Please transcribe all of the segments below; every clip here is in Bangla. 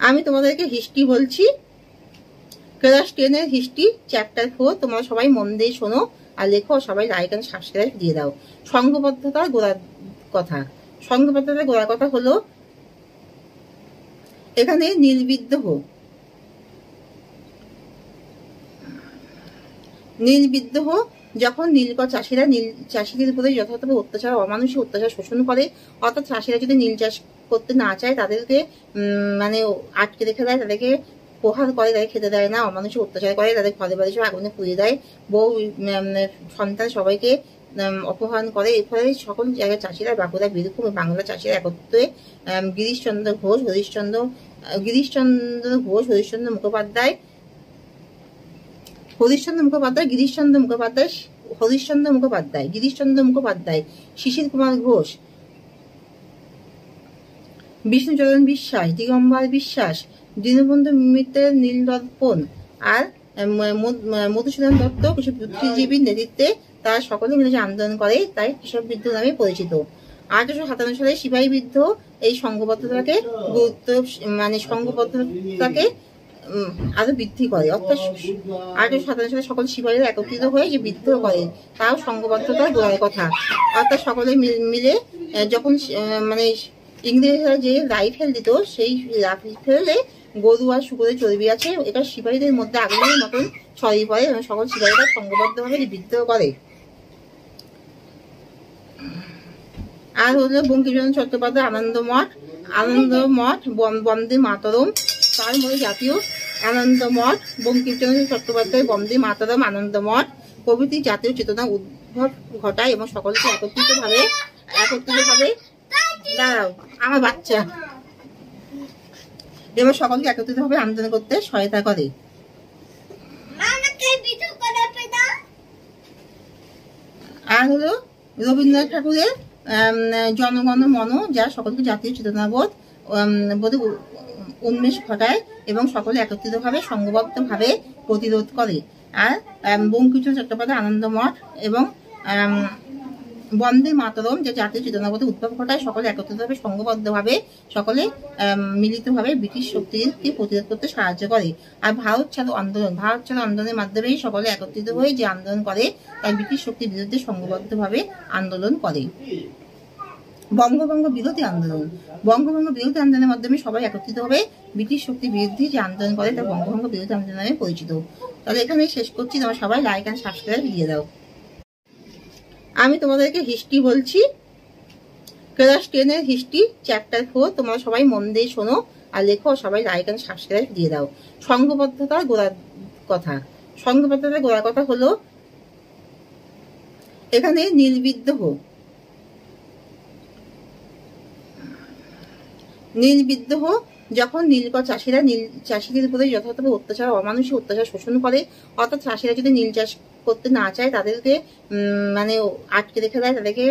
আমি তোমাদেরকে হিস্ট্রি বলছি, ক্লাস 10 এর হিস্ট্রি চ্যাপ্টার 4। তোমরা সবাই মন দিয়ে শোনো আর লেখো, সবাই লাইক এন্ড সাবস্ক্রাইব দিয়ে দাও। সংঘবদ্ধতার গোড়ার কথা। সংঘবদ্ধতার গোড়ার কথা হলো এখানে নীলবিদ্রোহ যখন নীলকর চাষিরা চাষিদের উপরে যথাযথভাবে অত্যাচার, অমানুষিক অত্যাচার শোষণ করে, অর্থাৎ চাষিরা যদি নীল চাষ করতে না চায় তাদেরকে মানে আটকে রেখে দেয়, তাদেরকে প্রহার করে, তাদের খেতে দেয় না, অমানুষিক অত্যাচার করে, তাদের ঘরে বাড়ি সব আগুনে পুড়িয়ে দেয়, বউ সন্তান সবাইকে অপহরণ করে। এর ফলে সকল জায়গায় চাষিরা, বাঁকুড়া, বীরভূম, বাংলা চাষিরা একত্রে গিরিশচন্দ্র ঘোষ, হরিশ্চন্দ্র মুখোপাধ্যায়, শিশির কুমার ঘোষ, বিষ্ণুচরণ বিশ্বাস, দিগম্বর বিশ্বাস, দীনবন্ধু মিত্রের নীলদর্পণ আর মধুসূদন দত্ত কিছু বুদ্ধিজীবীর নেতৃত্বে তারা সকলে মিলে আন্দোলন করে, তাই কৃষক বিদ্রোহ নামে পরিচিত। 1857 সালে সিপাহী বিদ্রোহ এই সংঘবদ্ধতাকে সংঘবদ্ধতাকে আরো বৃদ্ধি করে, অর্থাৎ 1857 সালে সকল সিপাহীরা একত্রিত হয়ে যে বিদ্রোহ করে, তাও সংঘবদ্ধতার গোড়ার কথা। অর্থাৎ সকলে মিলে যখন ইংরেজরা যে রাইফেল দিত, সেই রাইফেলে গরু আর শুকরের চর্বি আছে, এটা সিপাহীদের মধ্যে আগুনের মতন ছড়িয়ে পড়ে এবং সকল সিপাহীরা সংঘবদ্ধভাবে বিদ্রোহ করে। আর হলো বঙ্কিমচন্দ্র চট্টোপাধ্যায় আনন্দমঠ বন্দে মাতরম, তার মধ্যে জাতীয় আনন্দমঠ, বঙ্কিমচন্দ্র চট্টোপাধ্যায় বন্দে মাতরম, আনন্দমঠ প্রভৃতি জাতীয় চেতনা উদ্ভব ঘটায় এবং সকলকে একত্রিতভাবে দাঁড়াও আমার বাচ্চা এবার সকলকে একত্রিতভাবে আন্দোলন করতে সহায়তা করে। আর হলো রবীন্দ্রনাথ ঠাকুরের জনগণ মন, যা সকলকে জাতীয় চেতনাবোধ উন্মেষ ঘটায় এবং সকলে একত্রিতভাবে সংঘবদ্ধভাবে প্রতিরোধ করে। আর বঙ্কিমচন্দ্র চট্টোপাধ্যায় আনন্দমঠ এবং বন্দে মাতরম, যে জাতীয় চেতনাবোধের উদ্ভব ঘটায়, সকলে একত্রিতভাবে সংঘবদ্ধভাবে সকলে মিলিতভাবে ব্রিটিশ শক্তিকে প্রতিরোধ করতে সাহায্য করে। আর ভারত ছাড়ো আন্দোলনের মাধ্যমেই সকলে একত্রিত হয়ে যে আন্দোলন করে, তাই ব্রিটিশ শক্তির বিরুদ্ধে সংঘবদ্ধভাবে আন্দোলন করে। বঙ্গভঙ্গ বিরোধী আন্দোলনের মাধ্যমে সবাই একত্রিত হবে ব্রিটিশ শক্তির বিরুদ্ধে যে আন্দোলন করে, তা বঙ্গভঙ্গ বিরোধী আন্দোলন নামে পরিচিত। তাহলে এখানে শেষ করছি, তোমরা সবাই লাইক এন্ড সাবস্ক্রাইব দিয়ে দাও। আমি তোমাদেরকে হিস্ট্রি বলছি, ক্লাস 10 এর হিস্ট্রি চ্যাপ্টার 4। তোমরা সবাই মন দিয়ে শোনো আর লেখো, সবাই লাইক এন্ড সাবস্ক্রাইব দিয়ে দাও। সংঘবদ্ধতার গোড়ার কথা হলো এখানে নীলবিদ্রোহ যখন নীলকর চাষিরা চাষিদের উপরে যথাযথভাবে অত্যাচার, অমানুষিক অত্যাচার শোষণ করে, অর্থাৎ চাষিরা যদি নীল চাষ করতে না চায় তাদেরকে আটকে রেখে দেয়, তাদেরকে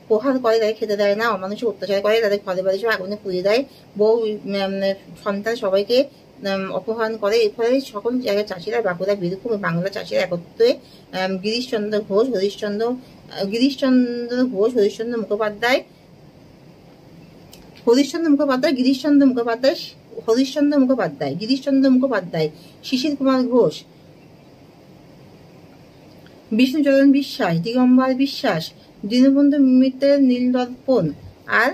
প্রহার করে, তাদের খেতে দেয় না, অমানুষিক অত্যাচার করে, তাদের ঘরে বাড়ি সব আগুনে পুড়িয়ে দেয়, বউ সন্তান সবাইকে অপহরণ করে। এর ফলে সকল জায়গায় চাষিরা, বাঁকুড়া, বীরভূম, বাংলা চাষিরা একত্রে গিরিশচন্দ্র ঘোষ, হরিশ্চন্দ্র মুখোপাধ্যায়, শিশির কুমার ঘোষ, বিষ্ণুচরণ বিশ্বাস, দিগম্বর বিশ্বাস, দীনবন্ধু মিত্রের নীলদর্পণ আর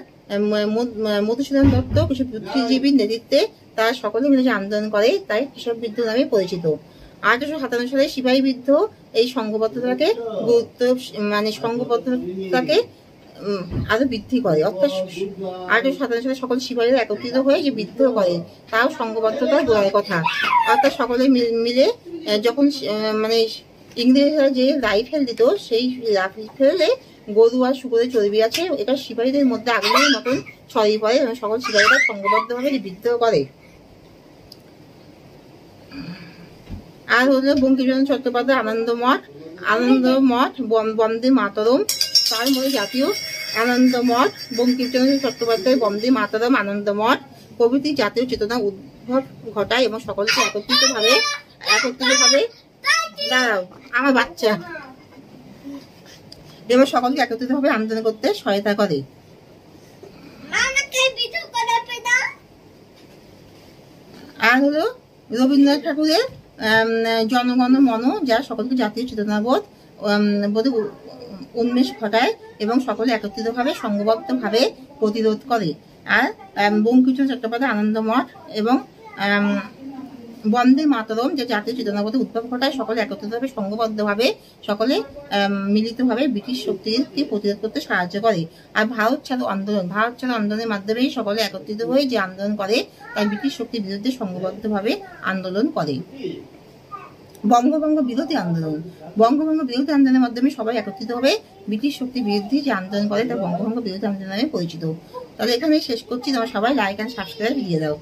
মধুসূদন দত্ত কিছু বুদ্ধিজীবীর নেতৃত্বে তারা সকলে মিলে আন্দোলন করে, তাই কৃষক বিদ্রোহ নামে পরিচিত। 1857 সালে সিপাহী বিদ্রোহ এই সংঘবদ্ধতাকে আরো বৃদ্ধি করে, অর্থাৎ 1857 সালে সকল সিপাহীরা একত্রিত হয়ে যে বিদ্রোহ করে, তাও সংঘবদ্ধতার গোড়ার কথা। অর্থাৎ সকলে মিলে যখন ইংরেজরা যে রাইফেল দিত, সেই রাইফেলে গরু আর শুকরের চর্বি আছে, এটা সিপাহীদের মধ্যে আগুনের মতন ছড়িয়ে পড়ে এবং সকল সিপাহীরা সংঘবদ্ধভাবে বিদ্রোহ করে। আর হলো বঙ্কিমচন্দ্র চট্টোপাধ্যায় আনন্দমঠ বন্দে মাতরম, তার মধ্যে জাতীয় আনন্দমঠ, বঙ্কিমচন্দ্র চট্টোপাধ্যায় বন্দে মাতরম, আনন্দমঠ প্রভৃতি জাতীয় চেতনা উদ্ভব ঘটায় এবং সকলকে একত্রিতভাবে দাঁড়াও আমার বাচ্চা এবার সকলকে একত্রিতভাবে আন্দোলন করতে সহায়তা করে। আর হলো রবীন্দ্রনাথ ঠাকুরের জনগণ মন, যা সকলকে জাতীয় চেতনাবোধ বোধে উন্মেষ ঘটায় এবং সকলে একত্রিতভাবে সংঘবদ্ধভাবে প্রতিরোধ করে। আর বঙ্কিমচন্দ্র চট্টোপাধ্যায় আনন্দমঠ এবং বন্দে মাতরম, যে জাতীয় চেতনাবোধে উদ্ভব ঘটায়, সকলে একত্রিতভাবে সংঘবদ্ধভাবে সকলে মিলিতভাবে ব্রিটিশ শক্তিকে প্রতিরোধ করতে সাহায্য করে। আর ভারত ছাড়ো আন্দোলনের মাধ্যমেই সকলে একত্রিত হয়ে যে আন্দোলন করে, তাই ব্রিটিশ শক্তির বিরুদ্ধে সংঘবদ্ধভাবে আন্দোলন করে। বঙ্গভঙ্গ বিরোধী আন্দোলনের মাধ্যমে সবাই একত্রিত হবে ব্রিটিশ শক্তির বিরুদ্ধে যে আন্দোলন করে, তা বঙ্গভঙ্গ বিরোধী আন্দোলন নামে পরিচিত। তাহলে এখানে শেষ করছি। তোমরা সবাই লাইক এন্ড সাবস্ক্রাইব দিয়ে দাও।